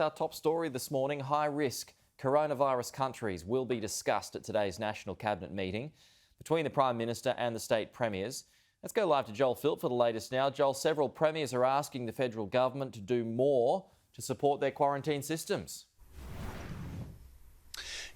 Our top story this morning, high-risk coronavirus countries will be discussed at today's National Cabinet meeting between the Prime Minister and the state premiers. Let's go live to Joel Philp for the latest now. Joel, several premiers are asking the federal government to do more to support their quarantine systems.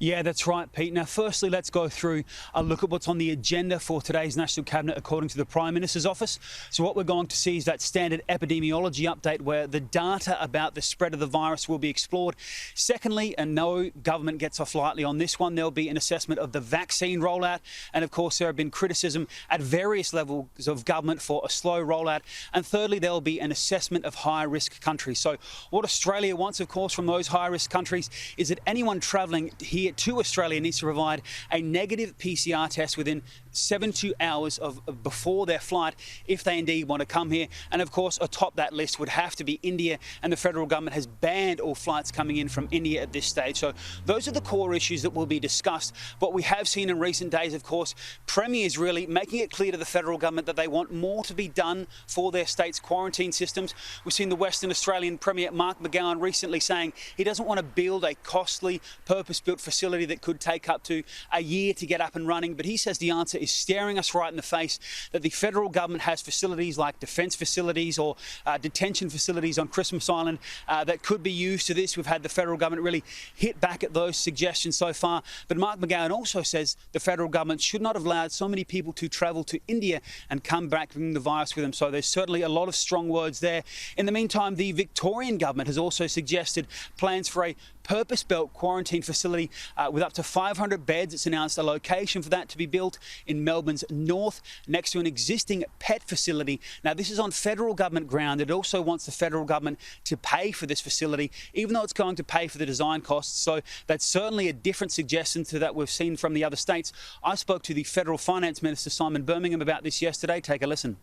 Yeah, that's right, Pete. Now, firstly, let's go through a look at what's on the agenda for today's National Cabinet, according to the Prime Minister's office. So what we're going to see is that standard epidemiology update where the data about the spread of the virus will be explored. Secondly, and no government gets off lightly on this one, there'll be an assessment of the vaccine rollout. And of course, there have been criticism at various levels of government for a slow rollout. And thirdly, there'll be an assessment of high-risk countries. So what Australia wants, of course, from those high-risk countries is that anyone travelling here to Australia needs to provide a negative PCR test within 72 hours before their flight if they indeed want to come here. And of course, atop that list would have to be India, and the federal government has banned all flights coming in from India at this stage. So those are the core issues that will be discussed. What we have seen in recent days, of course, premiers really making it clear to the federal government that they want more to be done for their state's quarantine systems. We've seen the Western Australian Premier Mark McGowan recently saying he doesn't want to build a costly, purpose-built facility that could take up to a year to get up and running, but he says the answer is staring us right in the face, that the federal government has facilities like defence facilities or detention facilities on Christmas Island that could be used to this. We've had the federal government really hit back at those suggestions so far, but Mark McGowan also says the federal government should not have allowed so many people to travel to India and come back bringing the virus with them. So there's certainly a lot of strong words there. In the meantime, the Victorian government has also suggested plans for a purpose-built quarantine facility with up to 500 beds. It's announced a location for that to be built in Melbourne's north, next to an existing pet facility. Now, this is on federal government ground. It also wants the federal government to pay for this facility, even though it's going to pay for the design costs. So that's certainly a different suggestion to that we've seen from the other states. I spoke to the Federal Finance Minister, Simon Birmingham, about this yesterday. Take a listen.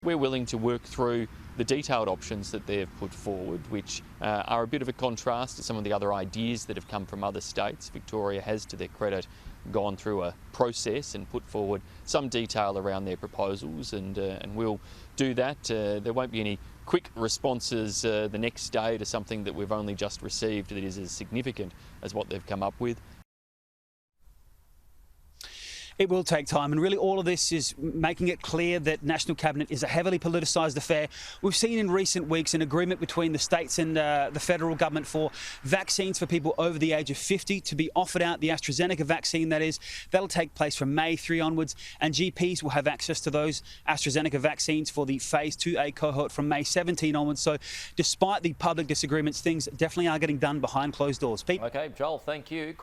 We're willing to work through the detailed options that they've put forward, which are a bit of a contrast to some of the other ideas that have come from other states. Victoria has, to their credit, gone through a process and put forward some detail around their proposals, and we'll do that. There won't be any quick responses the next day to something that we've only just received that is as significant as what they've come up with. It will take time, and really all of this is making it clear that National Cabinet is a heavily politicised affair. We've seen in recent weeks an agreement between the states and the federal government for vaccines for people over the age of 50 to be offered out, the AstraZeneca vaccine that is. That'll take place from May 3 onwards, and GPs will have access to those AstraZeneca vaccines for the Phase 2A cohort from May 17 onwards. So despite the public disagreements, things definitely are getting done behind closed doors. Pete? OK, Joel, thank you.